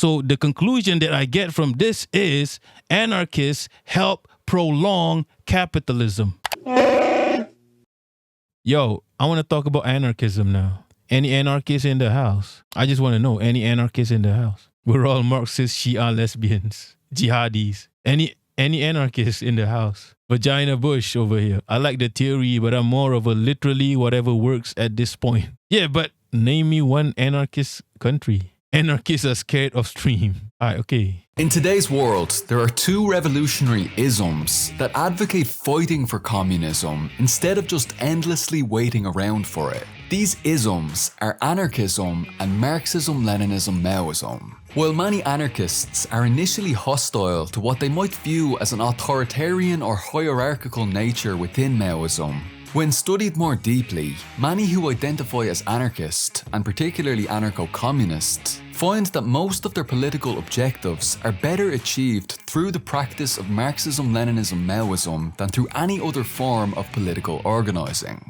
So the conclusion that I get from this is anarchists help prolong capitalism. Yo, I want to talk about anarchism now. Any anarchists in the house? I just want to know, any anarchists in the house? We're all Marxist, Shia lesbians, jihadis. Any anarchists in the house? Vagina Bush over here. I like the theory, but I'm more of a literally whatever works at this point. Yeah, but name me one anarchist country. Anarchists are scared of stream. Alright, okay. In today's world, there are two revolutionary isms that advocate fighting for communism instead of just endlessly waiting around for it. These isms are anarchism and Marxism-Leninism Maoism. While many anarchists are initially hostile to what they might view as an authoritarian or hierarchical nature within Maoism, when studied more deeply, many who identify as anarchist, and particularly anarcho-communist, find that most of their political objectives are better achieved through the practice of Marxism-Leninism Maoism than through any other form of political organising.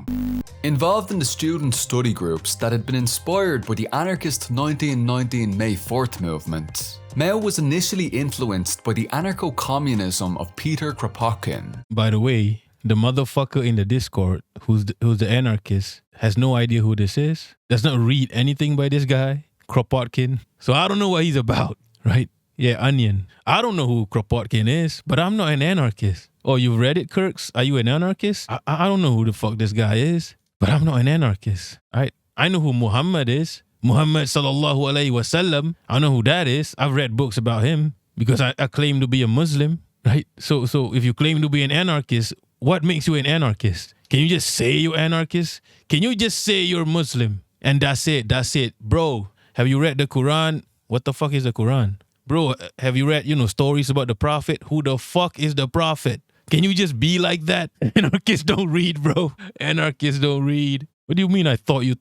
Involved in the student study groups that had been inspired by the anarchist 1919 May 4th movement, Mao was initially influenced by the anarcho-communism of Peter Kropotkin. By the way, the motherfucker in the Discord, who's the anarchist, has no idea who this is, does not read anything by this guy, Kropotkin. So I don't know what he's about, right? Yeah, Onion. I don't know who Kropotkin is, but I'm not an anarchist. Oh, you've read it, Kirks? Are you an anarchist? I don't know who the fuck this guy is, but I'm not an anarchist, right? I know who Muhammad is. Muhammad sallallahu alayhi wasallam. I know who that is. I've read books about him because I claim to be a Muslim, right? So if you claim to be an anarchist, what makes you an anarchist? Can you just say you're anarchist? Can you just say you're Muslim? And that's it. That's it. Bro, have you read the Quran? What the fuck is the Quran? Bro, have you read, stories about the Prophet? Who the fuck is the Prophet? Can you just be like that? Anarchists don't read, bro. Anarchists don't read. What do you mean I thought you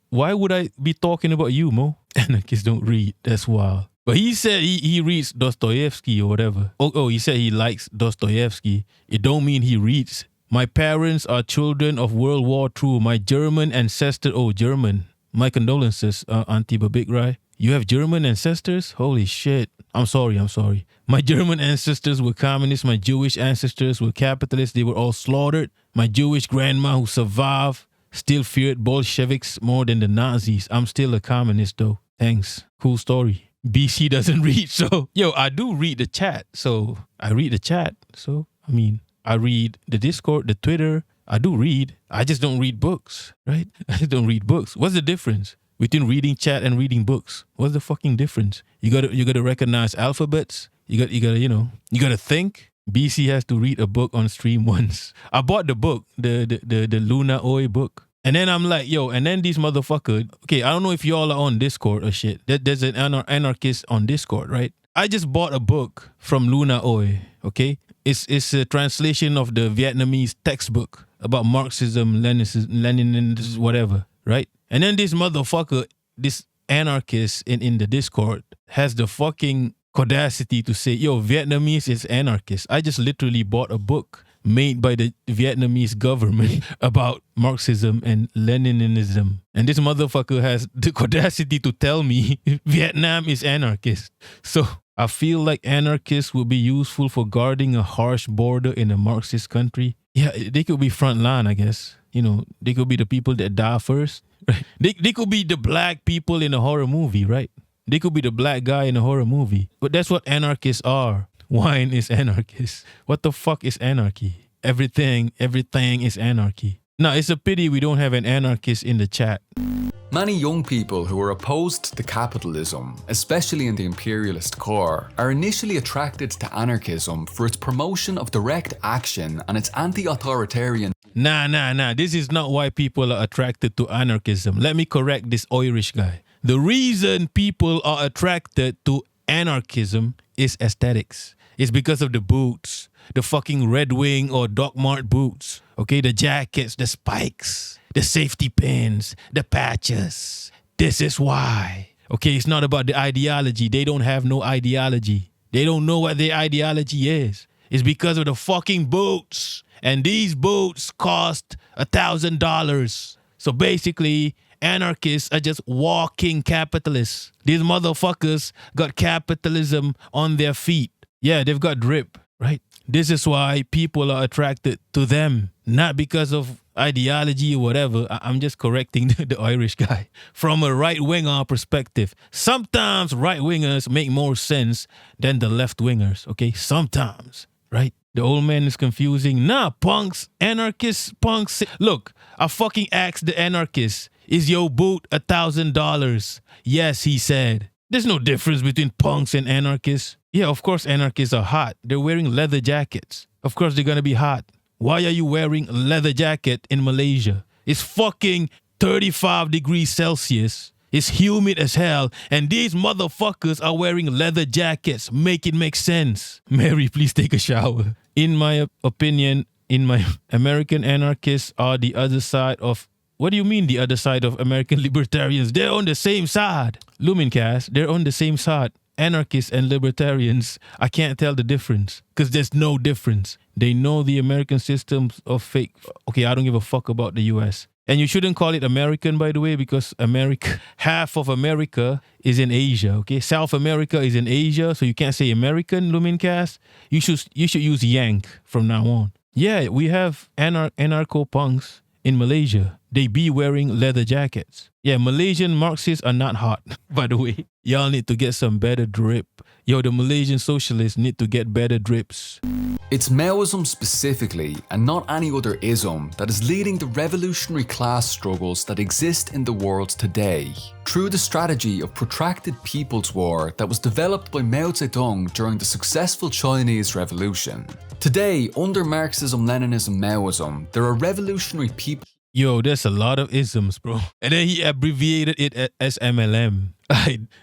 Why would I be talking about you, Mo? Anarchists don't read. That's wild. But he said he reads Dostoevsky or whatever. Oh, he said he likes Dostoevsky. It don't mean he reads. My parents are children of World War II. My German ancestor, German. My condolences, Auntie Babik. You have German ancestors? Holy shit. I'm sorry. My German ancestors were communists. My Jewish ancestors were capitalists. They were all slaughtered. My Jewish grandma who survived still feared Bolsheviks more than the Nazis. I'm still a communist though. Thanks. Cool story. BC doesn't read, so I do read the chat. So I read the chat. So I read the Discord, the Twitter. I do read. I just don't read books, right? I just don't read books. What's the difference between reading chat and reading books? What's the fucking difference? You gotta recognize alphabets. You gotta think. BC has to read a book on stream once. I bought the book, the Luna Oi book. And then I'm like, and then these motherfuckers, okay, I don't know if y'all are on Discord or shit. There's an anarchist on Discord, right? I just bought a book from Luna Oi, okay? It's a translation of the Vietnamese textbook about Marxism, Leninism, whatever, right? And then this motherfucker, this anarchist in the Discord has the fucking audacity to say, Vietnamese is anarchist. I just literally bought a book made by the Vietnamese government about Marxism and Leninism. And this motherfucker has the audacity to tell me Vietnam is anarchist. So I feel like anarchists would be useful for guarding a harsh border in a Marxist country. Yeah, they could be front line, I guess. They could be the people that die first. Right? They could be the black people in a horror movie, right? They could be the black guy in a horror movie. But that's what anarchists are. Wine is anarchist. What the fuck is anarchy? Everything is anarchy. Now, it's a pity we don't have an anarchist in the chat. Many young people who are opposed to capitalism, especially in the imperialist core, are initially attracted to anarchism for its promotion of direct action and its anti-authoritarian. Nah. This is not why people are attracted to anarchism. Let me correct this Irish guy. The reason people are attracted to anarchism is aesthetics. It's because of the boots, the fucking Red Wing or Doc Mart boots. Okay, the jackets, the spikes, the safety pins, the patches. This is why. Okay, it's not about the ideology. They don't have no ideology. They don't know what their ideology is. It's because of the fucking boots. And these boots cost $1,000. So basically, Anarchists are just walking capitalists. These motherfuckers got capitalism on their feet. Yeah, they've got drip, right? This is why people are attracted to them, not because of ideology or whatever. I'm just correcting the Irish guy. From a right-winger perspective, sometimes right-wingers make more sense than the left-wingers, okay? Sometimes, right? The old man is confusing. Nah, punks, anarchists, punks. Look, I fucking asked the anarchist, is your boot $1,000? Yes, he said. There's no difference between punks and anarchists. Yeah, of course anarchists are hot. They're wearing leather jackets. Of course they're gonna be hot. Why are you wearing a leather jacket in Malaysia? It's fucking 35 degrees Celsius. It's humid as hell. And these motherfuckers are wearing leather jackets. Make it make sense. Mary, please take a shower. In my opinion, American anarchists are the other side of... What do you mean the other side of American libertarians? They're on the same side. Lumincast, they're on the same side. Anarchists and libertarians, I can't tell the difference because there's no difference. They know the American systems of fake. Okay, I don't give a fuck about the US. And you shouldn't call it American, by the way, because half of America is in Asia, okay? South America is in Asia, so you can't say American, Lumincast. You should use Yank from now on. Yeah, we have anarcho-punks in Malaysia. They be wearing leather jackets. Yeah, Malaysian Marxists are not hot, by the way. Y'all need to get some better drip. Yo, the Malaysian socialists need to get better drips. It's Maoism specifically, and not any other ism, that is leading the revolutionary class struggles that exist in the world today. Through the strategy of protracted people's war that was developed by Mao Zedong during the successful Chinese Revolution. Today, under Marxism-Leninism Maoism, there are revolutionary people. Yo, there's a lot of isms, bro. And then he abbreviated it as MLM.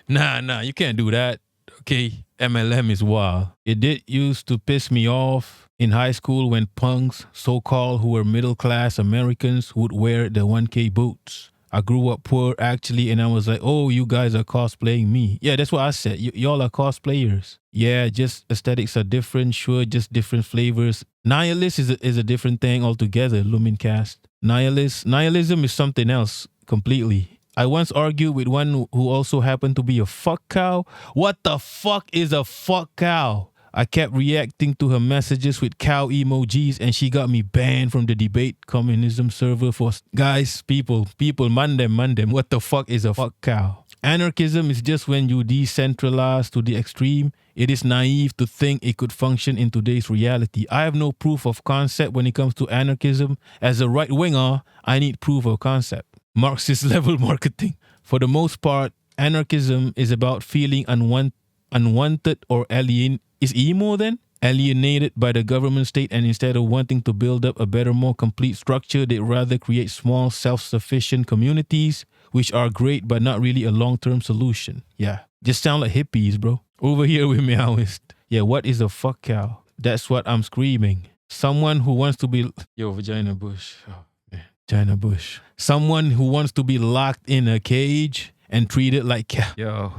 Nah, you can't do that. Okay, MLM is wild. It did used to piss me off in high school when punks, so-called, who were middle-class Americans, would wear the 1K boots. I grew up poor, actually, and I was like, oh, you guys are cosplaying me. Yeah, that's what I said. Y'all are cosplayers. Yeah, just aesthetics are different, sure, just different flavors. Nihilist is a different thing altogether, Lumincast. Nihilism is something else completely. I once argued with one who also happened to be a fuck cow. What the fuck is a fuck cow? I kept reacting to her messages with cow emojis and she got me banned from the debate communism server for... Guys, people, man them. What the fuck is a fuck cow? Anarchism is just when you decentralize to the extreme. It is naive to think it could function in today's reality. I have no proof of concept when it comes to anarchism. As a right-winger, I need proof of concept. Marxist level marketing. For the most part, anarchism is about feeling unwanted or alienated. Is emo then? Alienated by the government state, and instead of wanting to build up a better, more complete structure, they rather create small, self-sufficient communities, which are great but not really a long-term solution. Yeah, just sound like hippies, bro. Over here with Maoist. Yeah, what is a fuck cow? That's what I'm screaming. Someone who wants to be... Yo, vagina bush. Oh, man. Vagina bush. Someone who wants to be locked in a cage and treated like cow. Yo.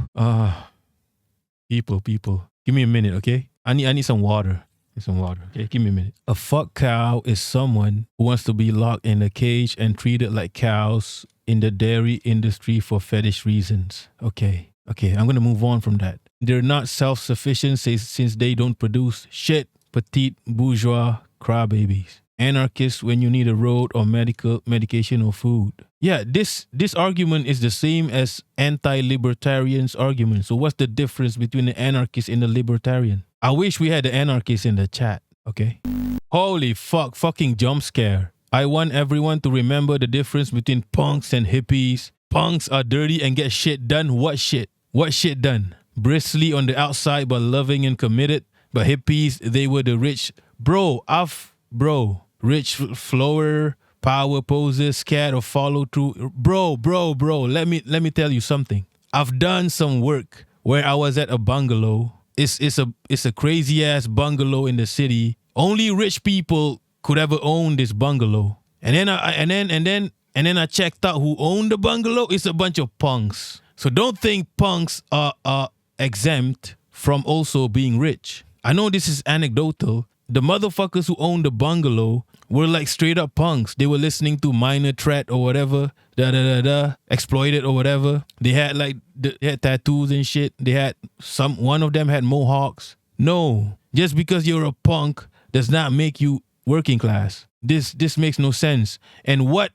People. Give me a minute, okay? I need some water. Okay? Give me a minute. A fuck cow is someone who wants to be locked in a cage and treated like cows in the dairy industry for fetish reasons. Okay, I'm going to move on from that. They're not self-sufficient since they don't produce shit. Petite bourgeois crybabies. Anarchists when you need a road or medication or food. Yeah, this argument is the same as anti-libertarians' argument. So what's the difference between the anarchist and the libertarian? I wish we had the anarchist in the chat, okay? Holy fuck, fucking jump scare. I want everyone to remember the difference between punks and hippies. Punks are dirty and get shit done. What shit? What shit done? Bristly on the outside but loving and committed. But hippies, they were the rich. Rich flower, power poses, scared of follow through. Bro, let me tell you something. I've done some work where I was at a bungalow. It's a crazy ass bungalow in the city. Only rich people could ever own this bungalow. And then I checked out who owned the bungalow. It's a bunch of punks. So don't think punks are exempt from also being rich. I know this is anecdotal. The motherfuckers who own the bungalow were like straight up punks. They were listening to Minor Threat or whatever, Exploited or whatever. They had they had tattoos and shit. They had one of them had mohawks. No, just because you're a punk does not make you working class. This makes no sense. And what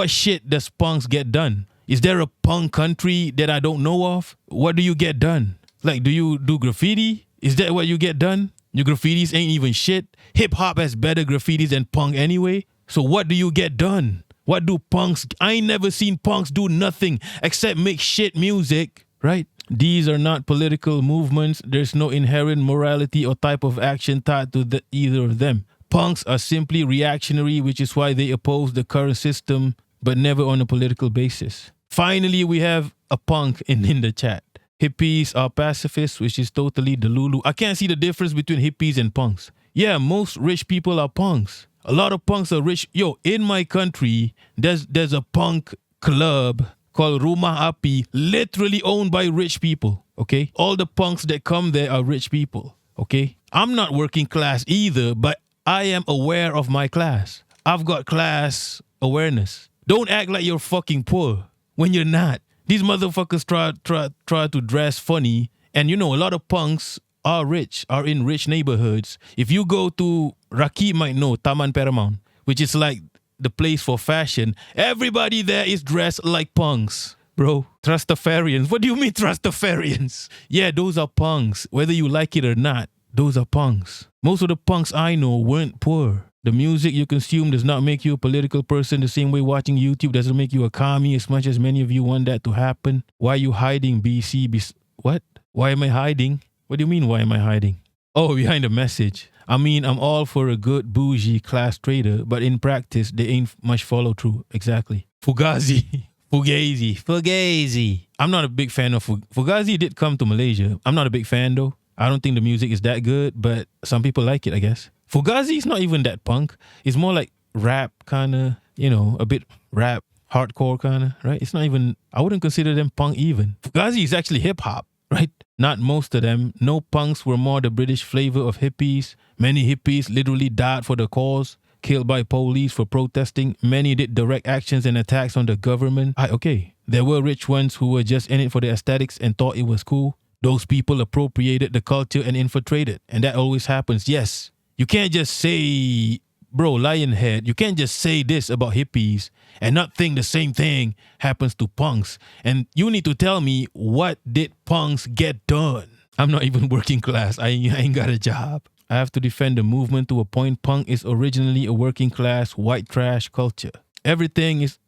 shit does punks get done? Is there a punk country that I don't know of? What do you get done? Like, do you do graffiti? Is that what you get done? Your graffitis ain't even shit. Hip hop has better graffitis than punk anyway. So what do you get done? What do punks? I ain't never seen punks do nothing except make shit music, right? These are not political movements. There's no inherent morality or type of action tied to either of them. Punks are simply reactionary, which is why they oppose the current system, but never on a political basis. Finally, we have a punk in the chat. Hippies are pacifists, which is totally delulu. I can't see the difference between hippies and punks. Yeah, most rich people are punks. A lot of punks are rich. Yo, in my country, there's a punk club called Rumah Api, literally owned by rich people, okay? All the punks that come there are rich people, okay? I'm not working class either, but I am aware of my class. I've got class awareness. Don't act like you're fucking poor when you're not. These motherfuckers try to dress funny. And a lot of punks are rich, are in rich neighborhoods. If you go to, Raki might know, Taman Paramount, which is like the place for fashion, everybody there is dressed like punks. Bro, Trustafarians. What do you mean Trustafarians? Yeah, those are punks. Whether you like it or not, those are punks. Most of the punks I know weren't poor. The music you consume does not make you a political person the same way watching YouTube doesn't make you a commie as much as many of you want that to happen. Why are you hiding, BC? What? Why am I hiding? What do you mean, why am I hiding? Oh, behind the message. I mean, I'm all for a good bougie class trader, but in practice, they ain't much follow through. Exactly. Fugazi. Fugazi. I'm not a big fan of Fugazi did come to Malaysia. I'm not a big fan though. I don't think the music is that good, but some people like it, I guess. Fugazi is not even that punk. It's more like rap kind of, a bit rap, hardcore kind of, right? It's not even, I wouldn't consider them punk even. Fugazi is actually hip hop, right? Not most of them. No punks were more the British flavor of hippies. Many hippies literally died for the cause, killed by police for protesting. Many did direct actions and attacks on the government. Okay, there were rich ones who were just in it for the aesthetics and thought it was cool. Those people appropriated the culture and infiltrated. And that always happens, yes. You can't just say, bro, Lionhead, you can't just say this about hippies and not think the same thing happens to punks. And you need to tell me, what did punks get done? I'm not even working class. I ain't got a job. I have to defend the movement to a point. Punk is originally a working class, white trash culture. Everything is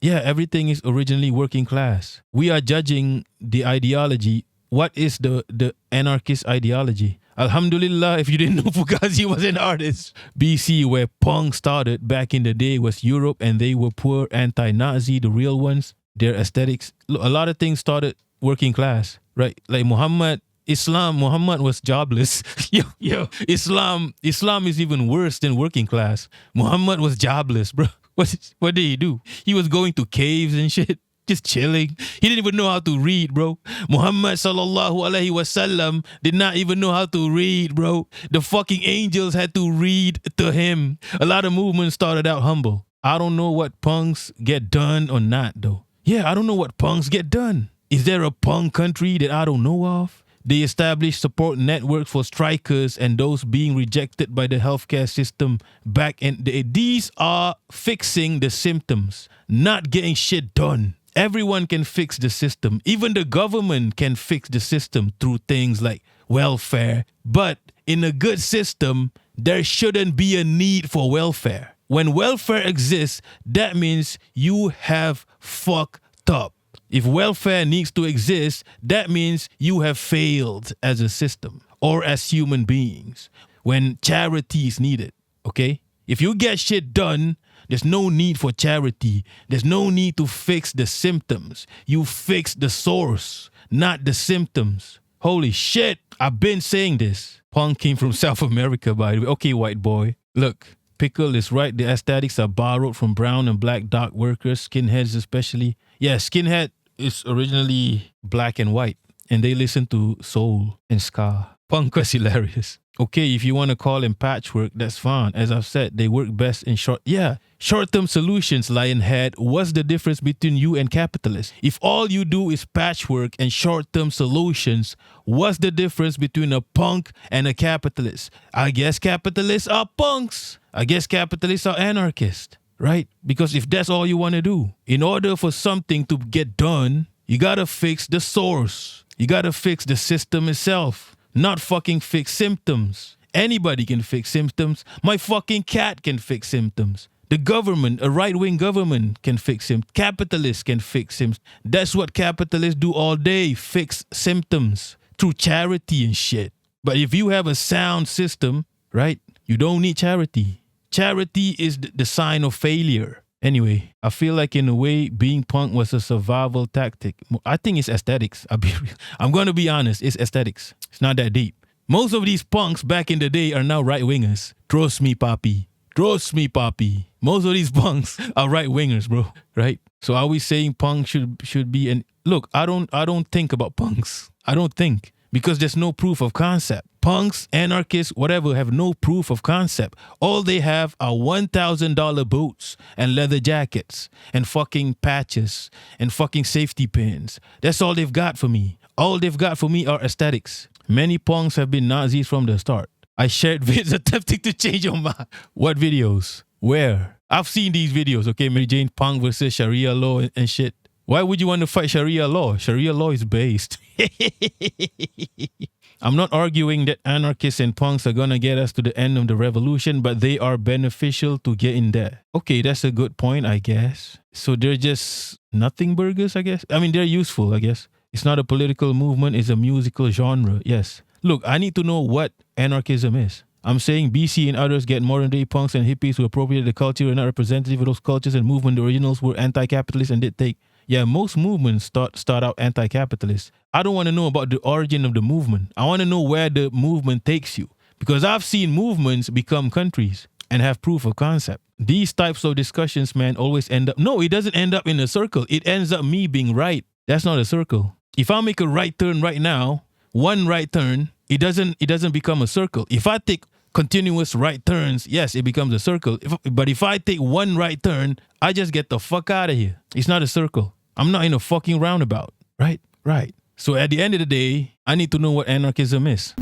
originally working class. We are judging the ideology. What is the anarchist ideology? Alhamdulillah, if you didn't know Fugazi was an artist. BC, where punk started back in the day, was Europe, and they were poor, anti-Nazi, the real ones. Their aesthetics, a lot of things started working class, right? Like Muhammad was jobless. Islam is even worse than working class. Muhammad was jobless, bro. What did he do? He was going to caves and shit. Just chilling. He didn't even know how to read, bro. Muhammad sallallahu alaihi wasallam did not even know how to read, bro. The fucking angels had to read to him. A lot of movements started out humble. I don't know what punks get done or not, though. Yeah, I don't know what punks get done. Is there a punk country that I don't know of? They established support networks for strikers and those being rejected by the healthcare system back in the day. These are fixing the symptoms, not getting shit done. Everyone can fix the system. Even the government can fix the system through things like welfare. But in a good system, there shouldn't be a need for welfare. When welfare exists, that means you have fucked up. If welfare needs to exist, that means you have failed as a system or as human beings. When charity is needed, okay? If you get shit done, there's no need for charity. There's no need to fix the symptoms. You fix the source, not the symptoms. Holy shit, I've been saying this. Punk came from South America, by the way. Okay, white boy. Look, Pickle is right. The aesthetics are borrowed from brown and black dock workers, skinheads especially. Yeah, skinhead is originally black and white, and they listen to soul and ska. Punk was hilarious. Okay, if you want to call him patchwork, that's fine. As I've said, they work best in short-term solutions, Lionhead. What's the difference between you and capitalists? If all you do is patchwork and short-term solutions, what's the difference between a punk and a capitalist? I guess capitalists are punks. I guess capitalists are anarchists, right? Because if that's all you want to do, in order for something to get done, you got to fix the source. You got to fix the system itself. Not fucking fix symptoms. Anybody can fix symptoms. My fucking cat can fix symptoms. The government, a right-wing government can fix symptoms. Capitalists can fix symptoms. That's what capitalists do all day, fix symptoms through charity and shit. But if you have a sound system, right, you don't need charity. Charity is the sign of failure. Anyway, I feel like in a way, being punk was a survival tactic. I think it's aesthetics. I'm going to be honest. It's aesthetics. It's not that deep. Most of these punks back in the day are now right-wingers. Trust me, papi. Trust me, papi. Most of these punks are right-wingers, bro. Right? So are we saying punk should be... And look, I don't think about punks. I don't think. Because there's no proof of concept. Punks, anarchists, whatever, have no proof of concept. All they have are $1,000 boots and leather jackets and fucking patches and fucking safety pins. That's all they've got for me. All they've got for me are aesthetics. Many punks have been Nazis from the start. I shared vids attempting to change your mind. What videos? Where? I've seen these videos, okay? Mary Jane Punk versus Sharia law and shit. Why would you want to fight Sharia law? Sharia law is based. I'm not arguing that anarchists and punks are going to get us to the end of the revolution, but they are beneficial to get in there. Okay, that's a good point, I guess. So they're just nothing burgers, I guess? I mean, they're useful, I guess. It's not a political movement, it's a musical genre, yes. Look, I need to know what anarchism is. I'm saying BC and others get modern-day punks and hippies who appropriate the culture and are not representative of those cultures and movement. The originals were anti-capitalist and did take... Yeah, most movements start out anti-capitalist. I don't want to know about the origin of the movement. I want to know where the movement takes you. Because I've seen movements become countries and have proof of concept. These types of discussions, man, always end up... No, it doesn't end up in a circle. It ends up me being right. That's not a circle. If I make a right turn right now, one right turn, it doesn't become a circle. If I take continuous right turns, yes, it becomes a circle. But if I take one right turn, I just get the fuck out of here. It's not a circle. I'm not in a fucking roundabout. Right? Right. So at the end of the day, I need to know what anarchism is.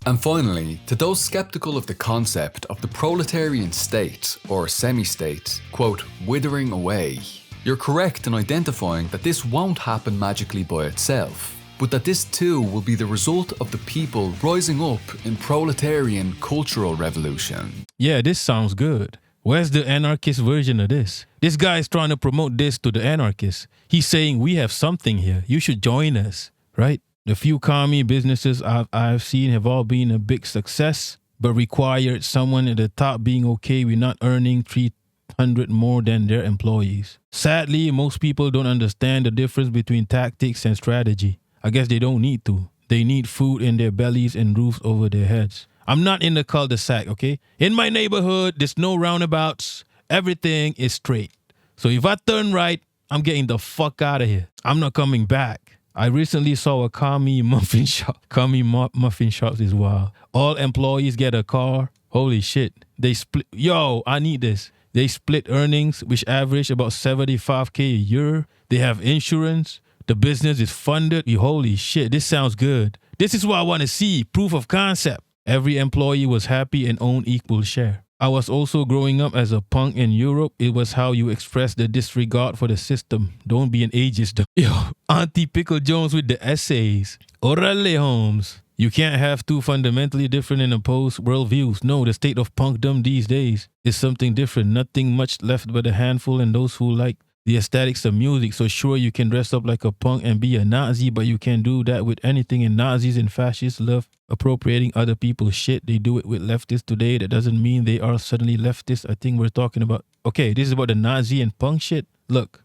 And finally, to those skeptical of the concept of the proletarian state, or semi-state, quote, withering away, you're correct in identifying that this won't happen magically by itself, but that this too will be the result of the people rising up in proletarian cultural revolution. Yeah, this sounds good. Where's the anarchist version of this? This guy is trying to promote this to the anarchists. He's saying, we have something here. You should join us, right? The few commie businesses I've seen have all been a big success, but required someone at the top being okay with not earning 300 more than their employees. Sadly, most people don't understand the difference between tactics and strategy. I guess they don't need to. They need food in their bellies and roofs over their heads. I'm not in the cul-de-sac, okay? In my neighborhood, there's no roundabouts. Everything is straight. So if I turn right, I'm getting the fuck out of here. I'm not coming back. I recently saw a commie muffin shop. Commie muffin shops is wild. All employees get a car. Holy shit. They split. Yo, I need this. They split earnings, which average about $75K a year. They have insurance. The business is funded. Holy shit, this sounds good. This is what I want to see. Proof of concept. Every employee was happy and owned equal share. I was also growing up as a punk in Europe. It was how you express the disregard for the system. Don't be an ageist though. Yo, Auntie Pickle Jones with the essays. Orale Holmes. You can't have two fundamentally different and opposed worldviews. No, the state of punkdom these days is something different. Nothing much left but a handful and those who like the aesthetics of music. So sure, you can dress up like a punk and be a Nazi, but you can't do that with anything. And Nazis and fascists love appropriating other people's shit. They do it with leftists today. That doesn't mean they are suddenly leftists. I think we're talking about... Okay, this is about the Nazi and punk shit. Look,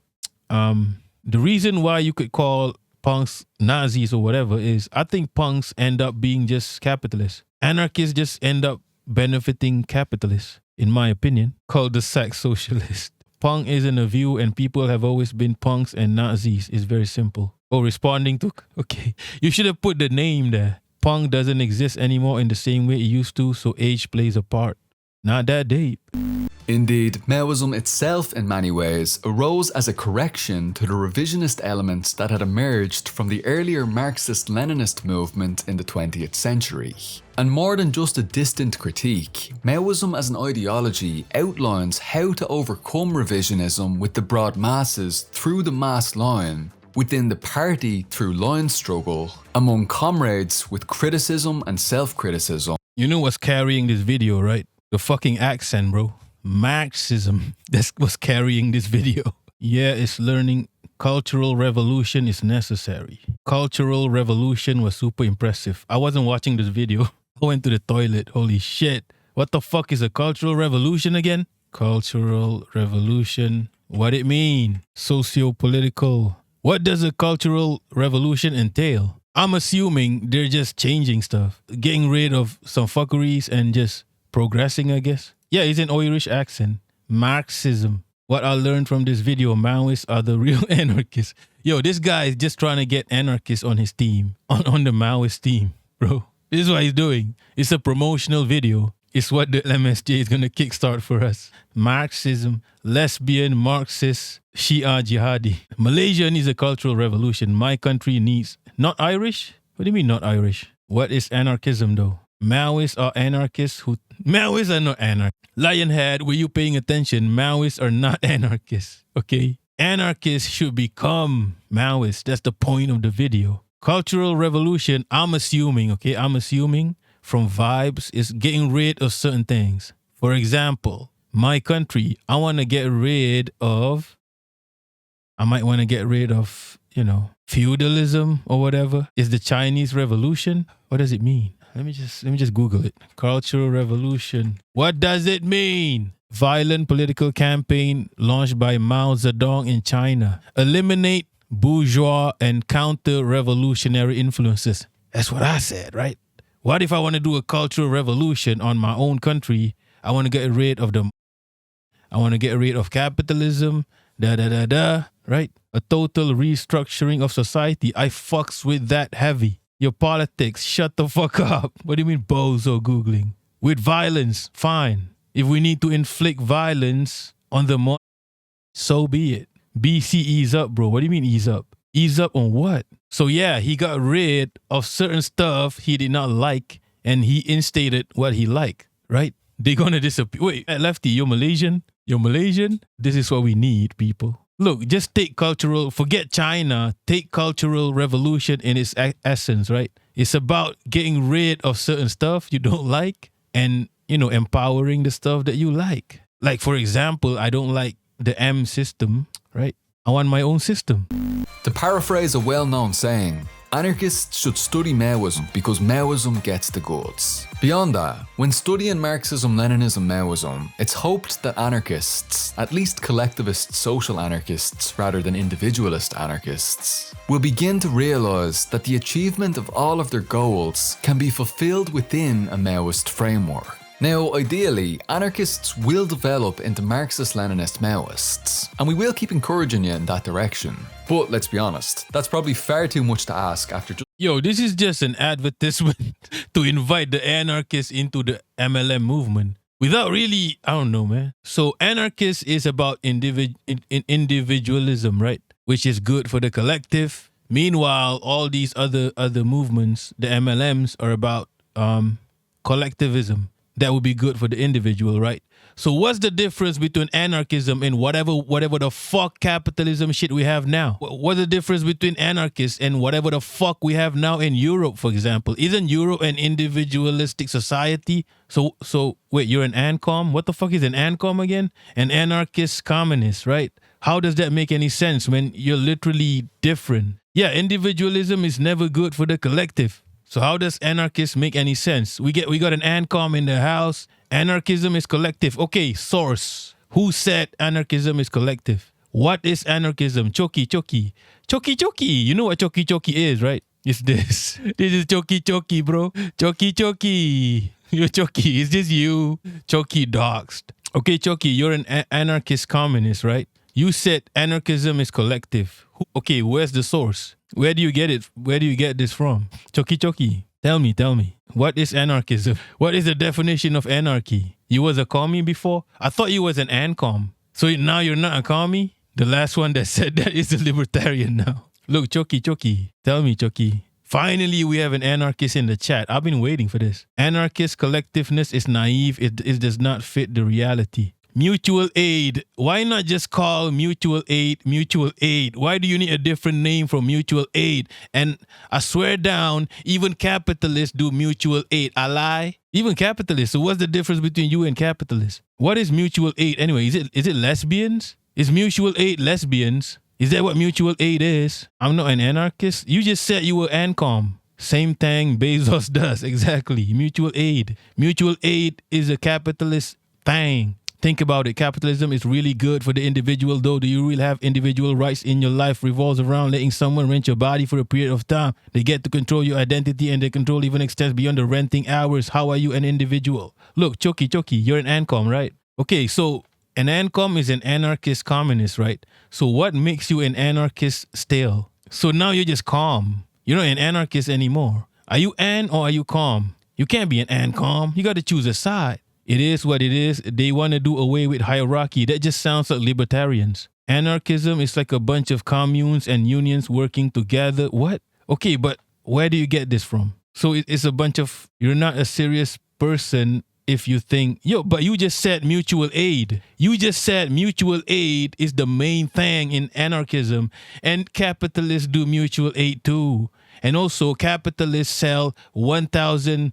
the reason why you could call punks Nazis or whatever is I think punks end up being just capitalists. Anarchists just end up benefiting capitalists, in my opinion. Cul-de-sac socialist. Punk isn't a view and people have always been punks and Nazis. It's very simple. Oh, responding to... Okay. You should have put the name there. punk doesn't exist anymore in the same way it used to, so age plays a part. Not that deep. Indeed, Maoism itself in many ways arose as a correction to the revisionist elements that had emerged from the earlier Marxist-Leninist movement in the 20th century. And more than just a distant critique, Maoism as an ideology outlines how to overcome revisionism with the broad masses through the mass line, within the party through line struggle, among comrades with criticism and self-criticism. You know what's carrying this video, right? The fucking accent, bro. Marxism. That's what's carrying this video. Yeah, it's learning cultural revolution is necessary. Cultural revolution was super impressive. I wasn't watching this video. I went to the toilet. Holy shit. What the fuck is a cultural revolution again? Cultural revolution. What it mean? Socio-political. What does a cultural revolution entail? I'm assuming they're just changing stuff. Getting rid of some fuckeries and just progressing, I guess. Yeah, it's an Irish accent. Marxism. What I learned from this video, Maoists are the real anarchists. Yo, this guy is just trying to get anarchists on his team. On the Maoist team, bro. This is what he's doing. It's a promotional video. It's what the MSJ is going to kickstart for us. Marxism, lesbian, Marxist, Shia, jihadi. Malaysia needs a cultural revolution. My country needs... Not Irish? What do you mean not Irish? What is anarchism though? Maoists are anarchists who... Maoists are not anarchists. Lionhead, were you paying attention? Maoists are not anarchists, okay? Anarchists should become Maoists. That's the point of the video. Cultural revolution, I'm assuming from vibes is getting rid of certain things. For example, my country, I want to get rid of... I might want to get rid of, feudalism or whatever. Is the Chinese Revolution? What does it mean? Let me just Google it. Cultural revolution. What does it mean? Violent political campaign launched by Mao Zedong in China. Eliminate bourgeois and counter-revolutionary influences. That's what I said, right? What if I want to do a cultural revolution on my own country? I want to get rid of I want to get rid of capitalism. Right? A total restructuring of society. I fucks with that heavy. Your politics, shut the fuck up. What do you mean bozo Googling? With violence, fine. If we need to inflict violence on the so be it. BC ease up, bro. What do you mean ease up? Ease up on what? So yeah, he got rid of certain stuff he did not like and he instated what he liked, right? They're gonna disappear. Wait, Lefty, you're Malaysian? You're Malaysian? This is what we need, people. Look, just forget China, take cultural revolution in its essence, right? It's about getting rid of certain stuff you don't like and, empowering the stuff that you like. Like, for example, I don't like the M system, right? I want my own system. To paraphrase a well-known saying, anarchists should study Maoism because Maoism gets the goods. Beyond that, when studying Marxism-Leninism Maoism, it's hoped that anarchists, at least collectivist social anarchists rather than individualist anarchists, will begin to realise that the achievement of all of their goals can be fulfilled within a Maoist framework. Now, ideally, anarchists will develop into Marxist-Leninist Maoists, and we will keep encouraging you in that direction. But let's be honest, that's probably far too much to ask after just... Yo, this is just an advertisement to invite the anarchists into the MLM movement. Without really, I don't know, man. So anarchist is about individualism, right? Which is good for the collective. Meanwhile, all these other movements, the MLMs, are about collectivism. That would be good for the individual, right? So what's the difference between anarchism and whatever the fuck capitalism shit we have now? What's the difference between anarchists and whatever the fuck we have now in Europe, for example? Isn't Europe an individualistic society? So wait, you're an ANCOM? What the fuck is an ANCOM again? An anarchist communist, right? How does that make any sense when you're literally different? Yeah, individualism is never good for the collective. So how does anarchist make any sense? We got an ANCOM in the house. Anarchism is collective. Okay, source. Who said anarchism is collective? What is anarchism? Choki. You know what choki is, right? It's this. This is choki, bro. Choki. You're choki. It's just you. Choki doxed. Okay, Choki, you're an anarchist communist, right? You said anarchism is collective. Okay, where's the source? Where do you get it? Where do you get this from? Choki. Tell me. What is anarchism? What is the definition of anarchy? You was a commie before? I thought you was an ancom. So now you're not a commie? The last one that said that is a libertarian now. Look, Choki. Tell me, Choki. Finally, we have an anarchist in the chat. I've been waiting for this. Anarchist collectiveness is naive. It does not fit the reality. Mutual aid. Why not just call mutual aid? Why do you need a different name for mutual aid? And I swear down, even capitalists do mutual aid. I lie? Even capitalists. So what's the difference between you and capitalists? What is mutual aid anyway? Is it lesbians? Is mutual aid lesbians? Is that what mutual aid is? I'm not an anarchist. You just said you were ANCOM. Same thing Bezos does. Exactly. Mutual aid. Mutual aid is a capitalist thing. Think about it. Capitalism is really good for the individual, though. Do you really have individual rights in your life? Revolves around letting someone rent your body for a period of time. They get to control your identity, and their control even extends beyond the renting hours. How are you an individual? Look, Choki, you're an ANCOM, right? Okay, so an ANCOM is an anarchist communist, right? So what makes you an anarchist still? So now you're just calm. You're not an anarchist anymore. Are you an or are you calm? You can't be an ANCOM. You got to choose a side. It is what it is. They want to do away with hierarchy. That just sounds like libertarians. Anarchism is like a bunch of communes and unions working together. What? Okay, but where do you get this from? So it's a bunch of, you're not a serious person if you think, but you just said mutual aid. You just said mutual aid is the main thing in anarchism. And capitalists do mutual aid too. And also capitalists sell $1,000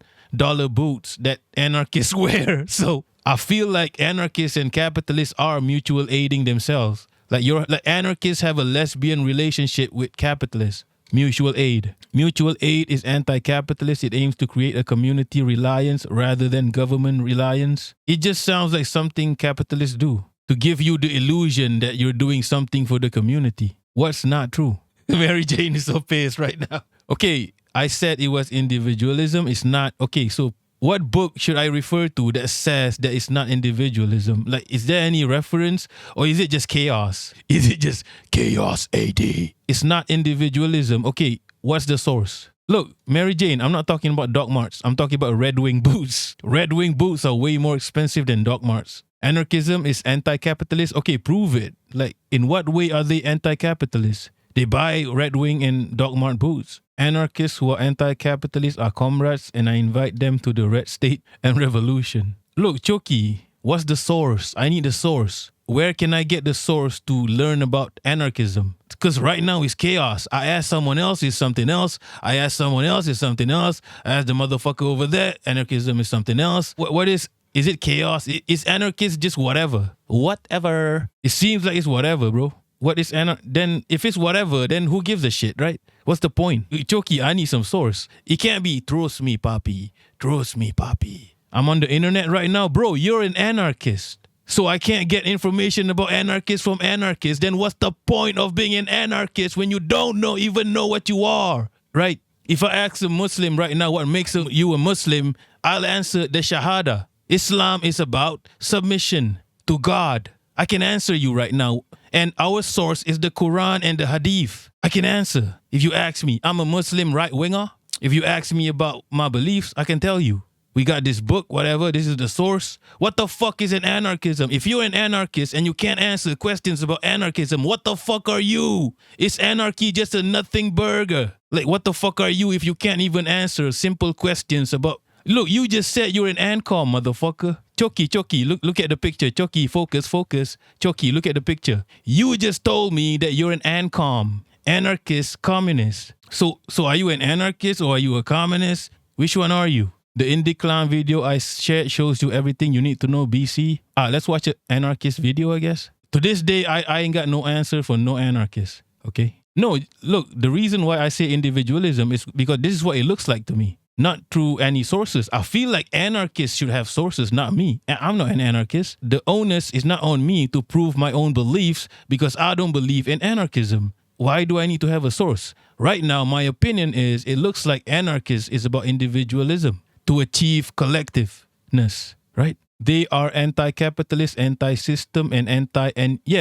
boots that anarchists wear. So I feel like anarchists and capitalists are mutual aiding themselves. Like anarchists have a lesbian relationship with capitalists. Mutual aid. Mutual aid is anti-capitalist. It aims to create a community reliance rather than government reliance. It just sounds like something capitalists do to give you the illusion that you're doing something for the community. What's not true? Mary Jane is so pissed right now. Okay, I said it was individualism. It's not. Okay, so what book should I refer to that says that it's not individualism? Like, is there any reference or is it just chaos? Is it just chaos AD? It's not individualism. Okay, what's the source? Look, Mary Jane, I'm not talking about Doc Marts. I'm talking about Red Wing boots. Red Wing boots are way more expensive than Doc Marts. Anarchism is anti-capitalist. Okay, prove it. Like, in what way are they anti-capitalist? They buy Red Wing and Doc Mart boots. Anarchists who are anti-capitalist are comrades, and I invite them to the Red State and Revolution. Look, Choki, what's the source? I need the source. Where can I get the source to learn about anarchism? Because right now it's chaos. I ask someone else, it's something else. I ask someone else, it's something else. I ask the motherfucker over there, anarchism is something else. What is it chaos? Is anarchist just whatever? Whatever. It seems like it's whatever, bro. What is then if it's whatever, then who gives a shit, right? What's the point? Choki, I need some source. It can't be trust me, papi. Trust me, papi. I'm on the internet right now. Bro, you're an anarchist. So I can't get information about anarchists from anarchists. Then what's the point of being an anarchist when you don't even know what you are, right? If I ask a Muslim right now what makes you a Muslim, I'll answer the Shahada. Islam is about submission to God. I can answer you right now. And our source is the Quran and the Hadith. I can answer. If you ask me, I'm a Muslim right-winger. If you ask me about my beliefs, I can tell you. We got this book, whatever, this is the source. What the fuck is an anarchism? If you're an anarchist and you can't answer questions about anarchism, what the fuck are you? Is anarchy just a nothing burger? Like, what the fuck are you if you can't even answer simple questions about... Look, you just said you're an ANCOM, motherfucker. Choki, look at the picture. Choki, focus. Choki, look at the picture. You just told me that you're an ANCOM, anarchist, communist. So are you an anarchist or are you a communist? Which one are you? The Indie Clown video I shared shows you everything you need to know, BC. Let's watch an anarchist video, I guess. To this day, I ain't got no answer for no anarchist, okay? No, look, the reason why I say individualism is because this is what it looks like to me. Not through any sources. I feel like anarchists should have sources, not me. And I'm not an anarchist. The onus is not on me to prove my own beliefs because I don't believe in anarchism. Why do I need to have a source? Right now, my opinion is it looks like anarchist is about individualism to achieve collectiveness, right? They are anti-capitalist, anti-system, and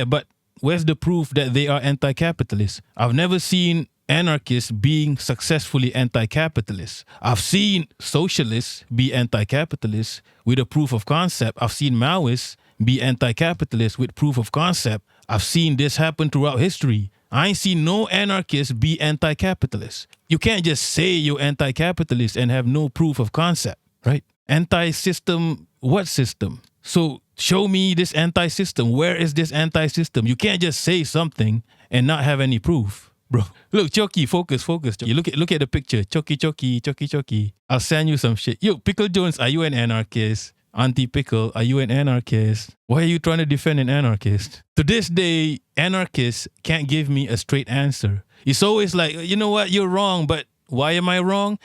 but where's the proof that they are anti-capitalist? I've never seen anarchists being successfully anti-capitalist. I've seen socialists be anti-capitalist with a proof of concept. I've seen Maoists be anti-capitalist with proof of concept. I've seen this happen throughout history. I ain't seen no anarchist be anti-capitalist. You can't just say you're anti-capitalist and have no proof of concept, right? Anti-system, what system? So show me this anti-system. Where is this anti-system? You can't just say something and not have any proof, bro. Look, Chucky, focus. You look at the picture. Chucky. I'll send you some shit. Yo, Pickle Jones, are you an anarchist? Auntie Pickle, are you an anarchist? Why are you trying to defend an anarchist? To this day, anarchists can't give me a straight answer. It's always like, you know what, you're wrong, but why am I wrong?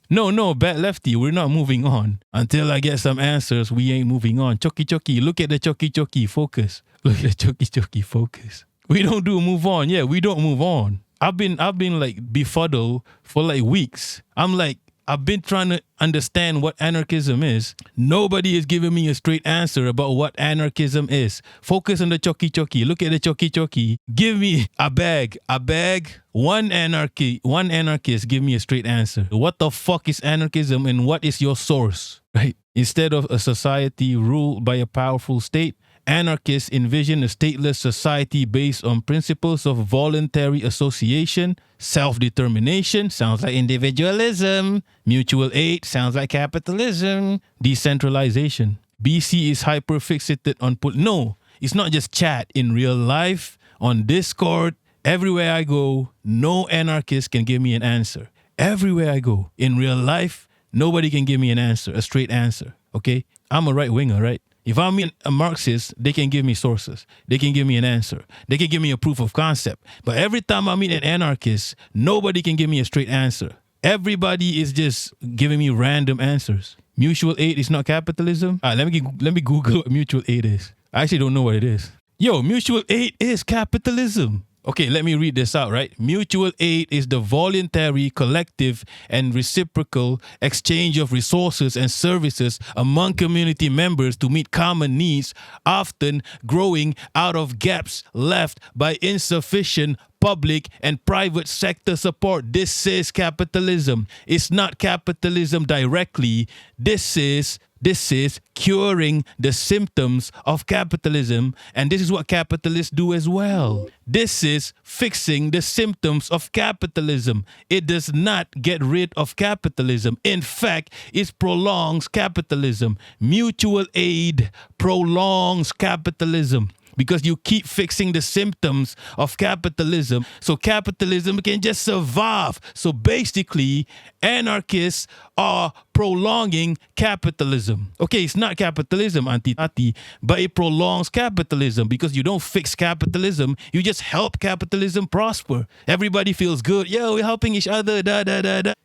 No, bad lefty, we're not moving on. Until I get some answers, we ain't moving on. Chucky, look at the Chucky, focus. Look at the Chucky, focus. We don't do move on. Yeah, we don't move on. I've been like befuddled for like weeks. I've been trying to understand what anarchism is. Nobody is giving me a straight answer about what anarchism is. Focus on the Chucky. Look at the Chucky. Give me a bag. One anarchist give me a straight answer. What the fuck is anarchism and what is your source? Right? Instead of a society ruled by a powerful state, anarchists envision a stateless society based on principles of voluntary association, self-determination, sounds like individualism, mutual aid, sounds like capitalism, decentralization. BC is hyper-fixated on... No, it's not just chat. In real life, on Discord, everywhere I go, no anarchist can give me an answer. Everywhere I go, in real life, nobody can give me an answer, a straight answer, okay? I'm a right-winger, right? If I'm a Marxist, they can give me sources. They can give me an answer. They can give me a proof of concept. But every time I meet an anarchist, nobody can give me a straight answer. Everybody is just giving me random answers. Mutual aid is not capitalism? Let me Google what mutual aid is. I actually don't know what it is. Yo, mutual aid is capitalism. Okay, let me read this out, right? Mutual aid is the voluntary, collective, and reciprocal exchange of resources and services among community members to meet common needs, often growing out of gaps left by insufficient public and private sector support. This is capitalism. It's not capitalism directly. This is curing the symptoms of capitalism, and this is what capitalists do as well. This is fixing the symptoms of capitalism. It does not get rid of capitalism. In fact, it prolongs capitalism. Mutual aid prolongs capitalism, because you keep fixing the symptoms of capitalism so capitalism can just survive. So basically, anarchists are prolonging capitalism. Okay, it's not capitalism, Auntie, but it prolongs capitalism because you don't fix capitalism. You just help capitalism prosper. Everybody feels good. Yo, we're helping each other.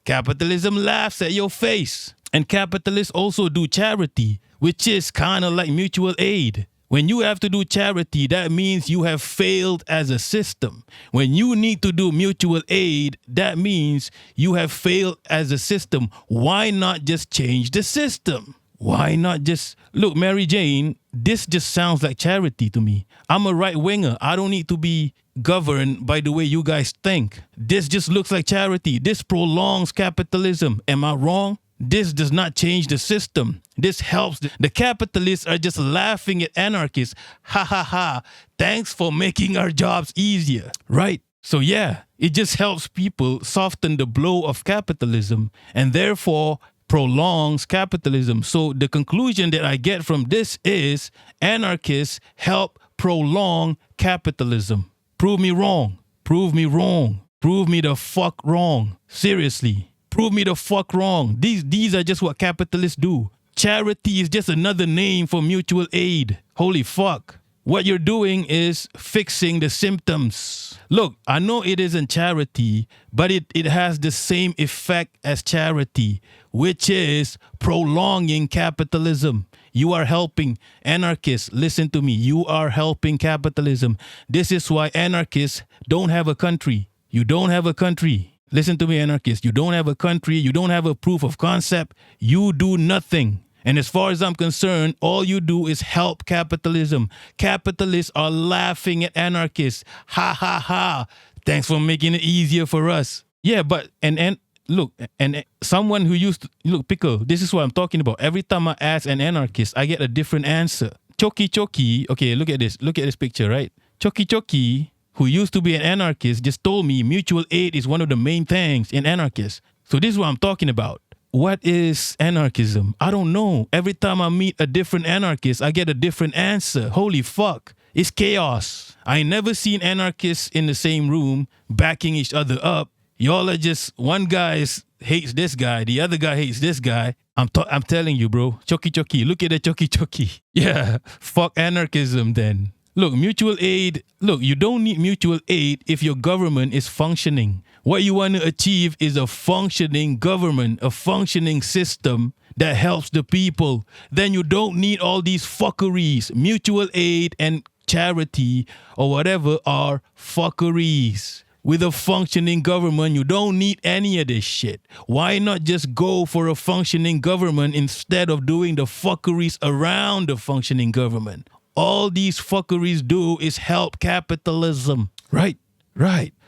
Capitalism laughs at your face. And capitalists also do charity, which is kind of like mutual aid. When you have to do charity, that means you have failed as a system. When you need to do mutual aid, that means you have failed as a system. Why not just change the system? Why not just... Look, Mary Jane, this just sounds like charity to me. I'm a right-winger. I don't need to be governed by the way you guys think. This just looks like charity. This prolongs capitalism. Am I wrong? This does not change the system. This helps. The capitalists are just laughing at anarchists. Ha ha ha. Thanks for making our jobs easier. Right? So yeah, it just helps people soften the blow of capitalism and therefore prolongs capitalism. So the conclusion that I get from this is anarchists help prolong capitalism. Prove me wrong. Prove me wrong. Prove me the fuck wrong. Seriously. Prove me the fuck wrong. These are just what capitalists do. Charity is just another name for mutual aid. Holy fuck. What you're doing is fixing the symptoms. Look, I know it isn't charity, but it has the same effect as charity, which is prolonging capitalism. You are helping anarchists. Listen to me. You are helping capitalism. This is why anarchists don't have a country. You don't have a country. Listen to me, anarchists. You don't have a country. You don't have a proof of concept. You do nothing. And as far as I'm concerned, all you do is help capitalism. Capitalists are laughing at anarchists. Ha ha ha. Thanks for making it easier for us. Yeah, but and look, and someone who used to look, Pickle, this is what I'm talking about. Every time I ask an anarchist, I get a different answer. Choki, okay, look at this picture, right? Choki, who used to be an anarchist, just told me mutual aid is one of the main things in anarchists. So this is what I'm talking about. What is anarchism? I don't know. Every time I meet a different anarchist, I get a different answer. Holy fuck. It's chaos. I ain't never seen anarchists in the same room backing each other up. Y'all are just, one guy hates this guy, the other guy hates this guy. I'm telling you, bro. Choki. Look at the choki. Yeah, fuck anarchism then. Look, mutual aid. Look, you don't need mutual aid if your government is functioning. What you want to achieve is a functioning government, a functioning system that helps the people. Then you don't need all these fuckeries. Mutual aid and charity or whatever are fuckeries. With a functioning government, you don't need any of this shit. Why not just go for a functioning government instead of doing the fuckeries around the functioning government? All these fuckeries do is help capitalism. Right.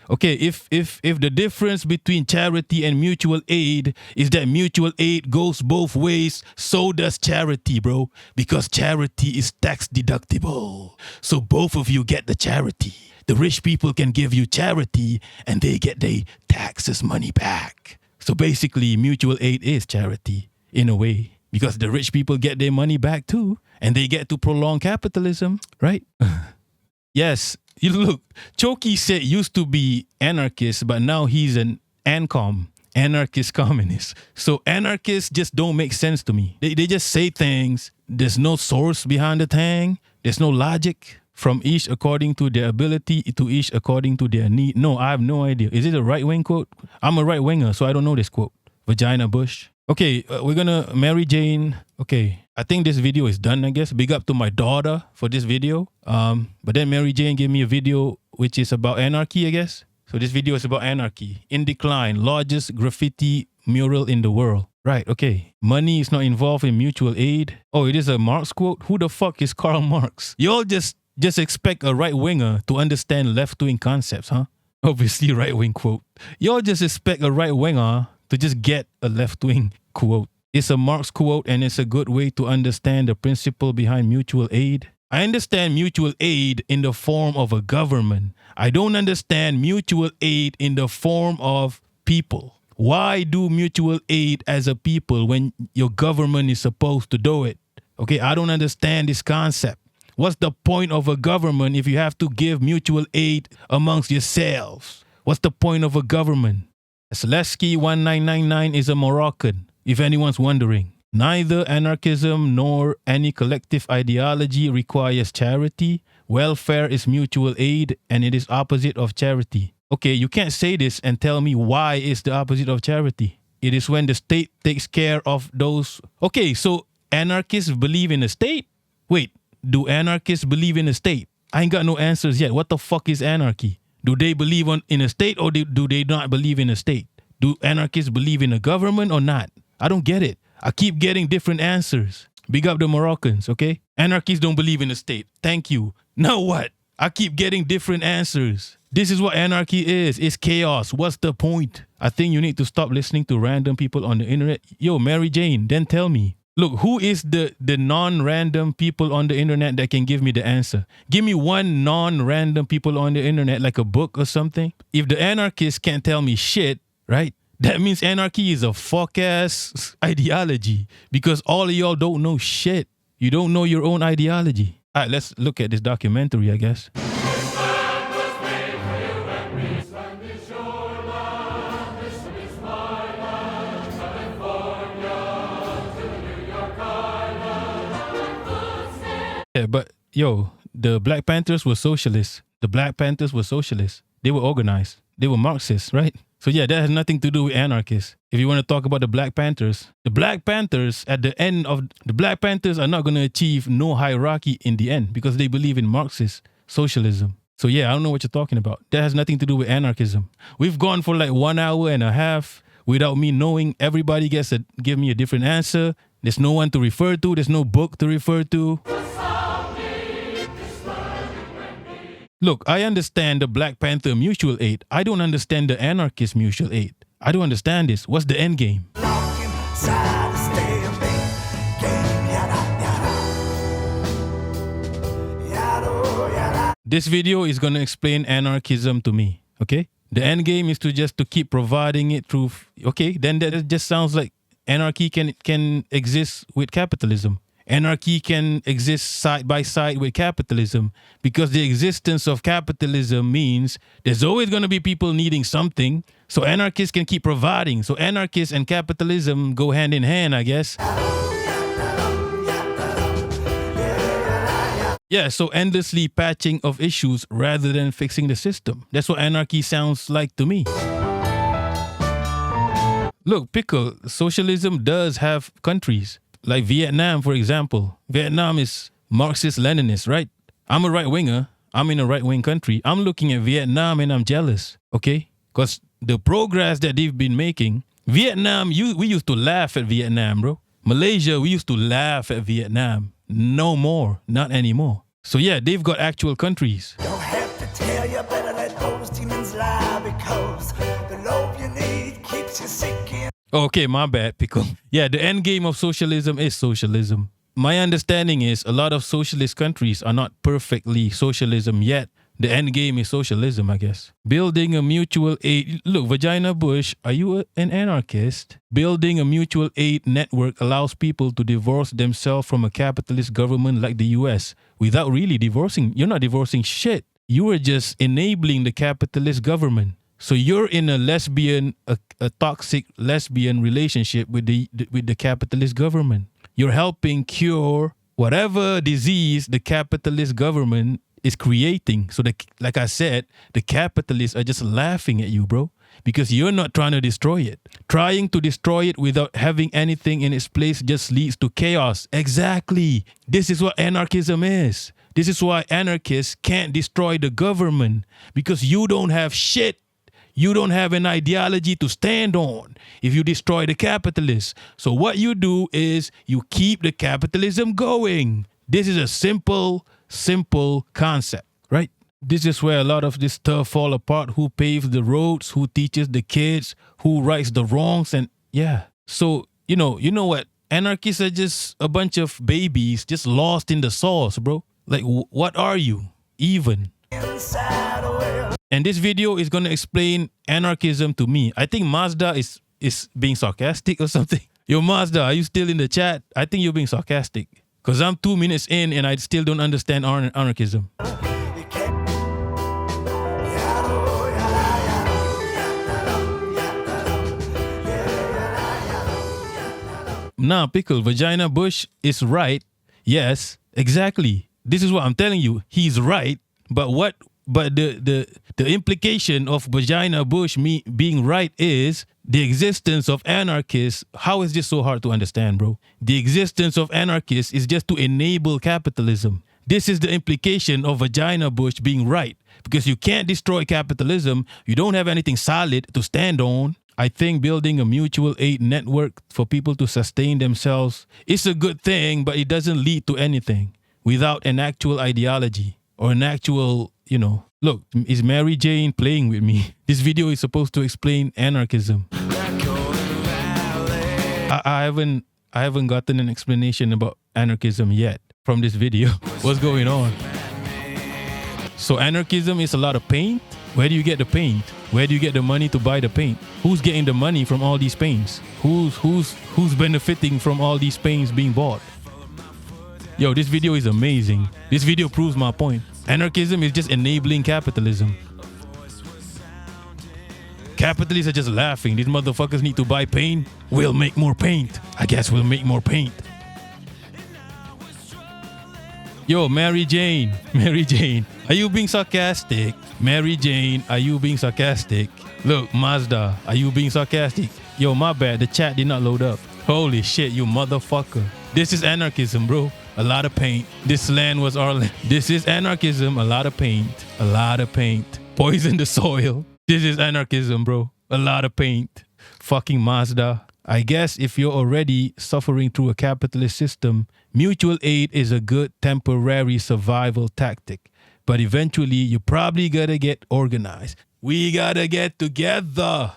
Okay, if the difference between charity and mutual aid is that mutual aid goes both ways, so does charity, bro. Because charity is tax deductible. So both of you get the charity. The rich people can give you charity and they get their taxes money back. So basically, mutual aid is charity in a way. Because the rich people get their money back too. And they get to prolong capitalism, right? Yes. You look, Choki said used to be anarchist, but now he's an ANCOM, anarchist communist. So anarchists just don't make sense to me. They just say things. There's no source behind the thing. There's no logic from each according to their ability to each according to their need. No, I have no idea. Is it a right-wing quote? I'm a right-winger, so I don't know this quote. Vagina Bush. Okay, we're gonna Mary Jane. Okay, I think this video is done, I guess. Big up to my daughter for this video. But then Mary Jane gave me a video which is about anarchy, I guess. So this video is about anarchy. In decline, largest graffiti mural in the world. Right, okay. Money is not involved in mutual aid. Oh, it is a Marx quote? Who the fuck is Karl Marx? Y'all just expect a right-winger to understand left-wing concepts, huh? Obviously right-wing quote. Y'all just expect a right-winger to just get a left-wing quote. It's a Marx quote and it's a good way to understand the principle behind mutual aid. I understand mutual aid in the form of a government. I don't understand mutual aid in the form of people. Why do mutual aid as a people when your government is supposed to do it? Okay, I don't understand this concept. What's the point of a government if you have to give mutual aid amongst yourselves? What's the point of a government? Selesky 1999 is a Moroccan, if anyone's wondering. Neither anarchism nor any collective ideology requires charity. Welfare is mutual aid and it is opposite of charity. Okay, you can't say this and tell me why it's the opposite of charity. It is when the state takes care of those. Okay, so anarchists believe in the state? Wait, do anarchists believe in the state? I ain't got no answers yet. What the fuck is anarchy? Do they believe in a state or do they not believe in a state? Do anarchists believe in a government or not? I don't get it. I keep getting different answers. Big up the Moroccans, okay? Anarchists don't believe in a state. Thank you. Now what? I keep getting different answers. This is what anarchy is. It's chaos. What's the point? I think you need to stop listening to random people on the internet. Yo, Mary Jane, then tell me. Look, who is the non-random people on the internet that can give me the answer? Give me one non-random people on the internet, like a book or something. If the anarchists can't tell me shit, right? That means anarchy is a fuck-ass ideology because all of y'all don't know shit. You don't know your own ideology. All right, let's look at this documentary, I guess. Yeah, but yo, the Black Panthers were socialists. The Black Panthers were socialists. They were organized. They were Marxists, right? So yeah, that has nothing to do with anarchists. If you want to talk about the Black Panthers at the end of the Black Panthers are not going to achieve no hierarchy in the end because they believe in Marxist socialism. So yeah, I don't know what you're talking about. That has nothing to do with anarchism. We've gone for like 1 hour and a half without me knowing. Everybody gets to give me a different answer. There's no one to refer to. There's no book to refer to. Look, I understand the Black Panther mutual aid. I don't understand the anarchist mutual aid. I don't understand this. What's the end game? This video is going to explain anarchism to me, okay? The end game is to keep providing it through, okay? Then that just sounds like anarchy can exist with capitalism. Anarchy can exist side by side with capitalism because the existence of capitalism means there's always going to be people needing something. So anarchists can keep providing. So anarchists and capitalism go hand in hand, I guess. Yeah, so endlessly patching of issues rather than fixing the system. That's what anarchy sounds like to me. Look, Pickle, socialism does have countries. Like Vietnam, for example. Vietnam is Marxist-Leninist, right? I'm a right-winger. I'm in a right-wing country. I'm looking at Vietnam and I'm jealous, okay? Because the progress that they've been making, Vietnam, we used to laugh at Vietnam, bro. Malaysia, we used to laugh at Vietnam. No more, not anymore. So yeah, they've got actual countries. Don't have to tell you, better let those demons lie, because the love you need keeps you sick in. Okay, my bad, Pickle. Yeah, the end game of socialism is socialism. My understanding is a lot of socialist countries are not perfectly socialism yet. The end game is socialism, I guess. Building a mutual aid. Look, Vagina Bush, are you an anarchist? Building a mutual aid network allows people to divorce themselves from a capitalist government like the US without really divorcing. You're not divorcing shit. You are just enabling the capitalist government. So you're in a toxic lesbian relationship with the capitalist government. You're helping cure whatever disease the capitalist government is creating. So like I said, the capitalists are just laughing at you, bro, because you're not trying to destroy it. Trying to destroy it without having anything in its place just leads to chaos. Exactly. This is what anarchism is. This is why anarchists can't destroy the government, because you don't have shit. You don't have an ideology to stand on if you destroy the capitalists. So what you do is you keep the capitalism going. This is a simple concept, right? This is where a lot of this stuff fall apart. Who paves the roads? Who teaches the kids? Who rights the wrongs? And yeah. So, you know what? Anarchists are just a bunch of babies just lost in the sauce, bro. Like, what are you even? And this video is going to explain anarchism to me. I think Mazda is being sarcastic or something. Yo, Mazda, are you still in the chat? I think you're being sarcastic. Because I'm 2 minutes in and I still don't understand anarchism. Nah, Pickle, Vagina Bush is right. Yes, exactly. This is what I'm telling you. He's right. But the implication of Vagina Bush being right is the existence of anarchists. How is this so hard to understand, bro? The existence of anarchists is just to enable capitalism. This is the implication of Vagina Bush being right, because you can't destroy capitalism. You don't have anything solid to stand on. I think building a mutual aid network for people to sustain themselves is a good thing, but it doesn't lead to anything without an actual ideology or an actual, Look, is Mary Jane playing with me? This video is supposed to explain anarchism. I haven't gotten an explanation about anarchism yet from this video. What's going on? So anarchism is a lot of paint? Where do you get the paint? Where do you get the money to buy the paint? Who's getting the money from all these paints? Who's benefiting from all these paints being bought? Yo, this video is amazing. This video proves my point. Anarchism is just enabling capitalism. Capitalists are just laughing. These motherfuckers need to buy paint. We'll make more paint. I guess we'll make more paint. Yo, Mary Jane, are you being sarcastic? Mary Jane, are you being sarcastic? Look, Mazda, are you being sarcastic? Yo, my bad, the chat did not load up. Holy shit, you motherfucker. This is anarchism, bro. A lot of paint. This land was our land. This is anarchism. A lot of paint. A lot of paint. Poison the soil. This is anarchism, bro. A lot of paint. Fucking Mazda. I guess if you're already suffering through a capitalist system, mutual aid is a good temporary survival tactic. But eventually, you probably gotta get organized. We gotta get together.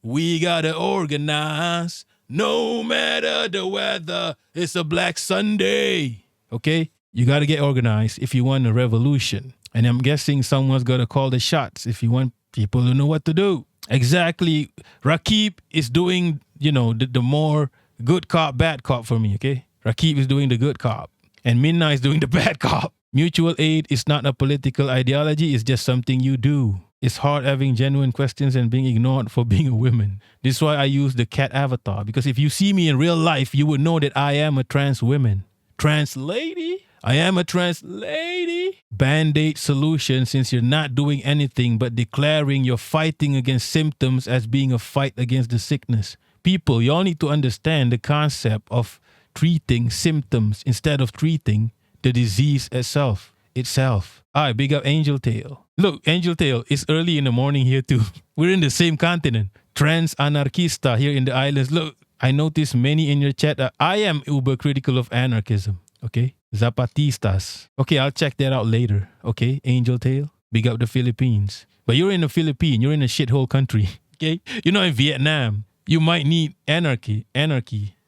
We gotta organize. No matter the weather, it's a Black Sunday. Okay? You gotta get organized if you want a revolution. And I'm guessing someone's gotta call the shots if you want people to know what to do. Exactly. Rakib is doing, the more good cop, bad cop for me, okay? Rakib is doing the good cop. And Minna is doing the bad cop. Mutual aid is not a political ideology. It's just something you do. It's hard having genuine questions and being ignored for being a woman. This is why I use the cat avatar. Because if you see me in real life, you would know that I am a trans woman. Trans lady? I am a trans lady. Band-aid solution, since you're not doing anything but declaring you're fighting against symptoms as being a fight against the sickness. People, y'all need to understand the concept of treating symptoms instead of treating the disease itself. All right, big up Angel Tail. Look, Angel Tail, it's early in the morning here too. We're in the same continent. Trans anarchista here in the islands. Look, I noticed many in your chat. I am uber critical of anarchism. Okay? Zapatistas. Okay, I'll check that out later. Okay, Angel Tail. Big up the Philippines. But you're in the Philippines. You're in a shithole country. Okay? You're not in Vietnam. You might need anarchy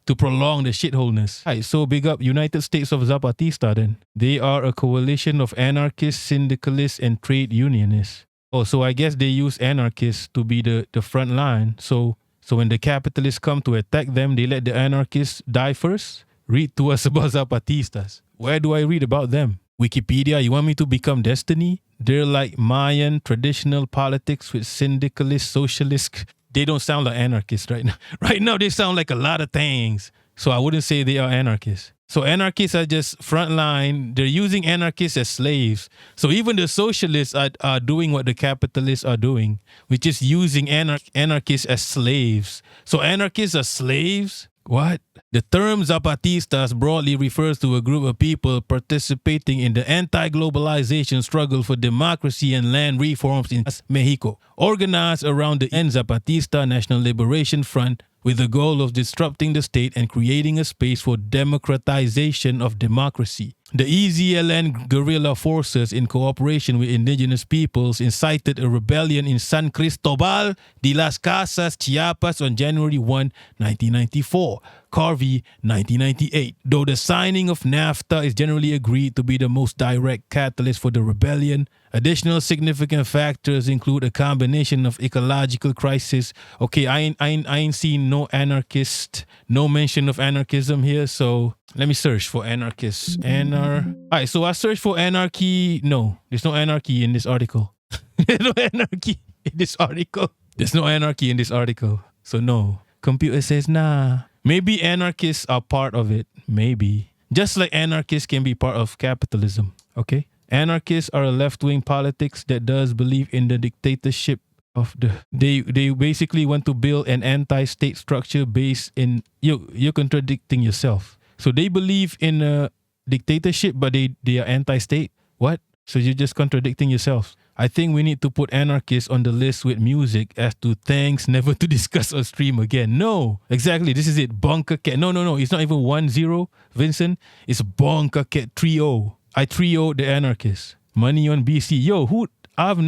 to prolong the shitholeness. Right, so big up United States of Zapatista then. They are a coalition of anarchists, syndicalists, and trade unionists. Oh, so I guess they use anarchists to be the front line. So when the capitalists come to attack them, they let the anarchists die first? Read to us about Zapatistas. Where do I read about them? Wikipedia, you want me to become Destiny? They're like Mayan traditional politics with syndicalists, socialists. They don't sound like anarchists right now. Right now, they sound like a lot of things. So I wouldn't say they are anarchists. So anarchists are just frontline. They're using anarchists as slaves. So even the socialists are doing what the capitalists are doing, which is using anarchists as slaves. So anarchists are slaves? What? The term Zapatistas broadly refers to a group of people participating in the anti-globalization struggle for democracy and land reforms in Mexico, organized around the Zapatista National Liberation Front with the goal of disrupting the state and creating a space for democratization of democracy. The EZLN guerrilla forces, in cooperation with indigenous peoples, incited a rebellion in San Cristobal de las Casas, Chiapas on January 1, 1994. Carvey, 1998. Though the signing of NAFTA is generally agreed to be the most direct catalyst for the rebellion, additional significant factors include a combination of ecological crisis. Okay, I ain't seen no anarchist, no mention of anarchism here, so let me search for anarchists. Alright, so I searched for anarchy. No, there's no anarchy in this article. There's no anarchy in this article. There's no anarchy in this article. So no. Computer says nah. Maybe anarchists are part of it. Maybe. Just like anarchists can be part of capitalism. Okay? Anarchists are a left-wing politics that does believe in the dictatorship of the... They basically want to build an anti-state structure based in... You're contradicting yourself. So they believe in a dictatorship, but they are anti-state. What? So you're just contradicting yourself. I think we need to put anarchists on the list with music as to thanks never to discuss or stream again. No, exactly. This is it. Bonka Cat. No. It's not even 1-0, Vincent. It's Bonka Cat 3-0. I 3-0 the anarchists. Money on BC. Yo, I've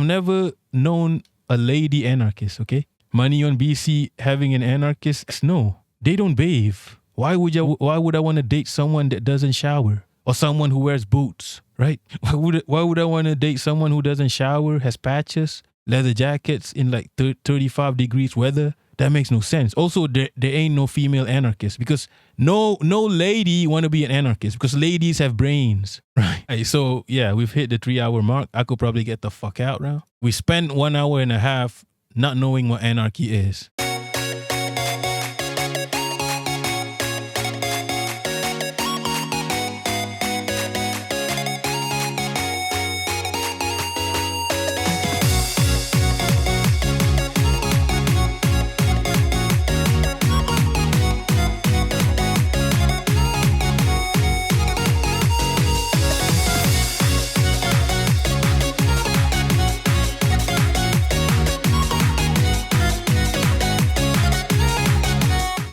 never known a lady anarchist, okay? Money on BC having an anarchist. No, they don't bathe. Why would I want to date someone that doesn't shower? Or someone who wears boots, right? Why would I want to date someone who doesn't shower, has patches, leather jackets in like 35 degrees weather? That makes no sense. Also, there ain't no female anarchist because no lady want to be an anarchist because ladies have brains, right? So yeah, we've hit the 3-hour mark. I could probably get the fuck out now. We spent 1 hour and a half not knowing what anarchy is.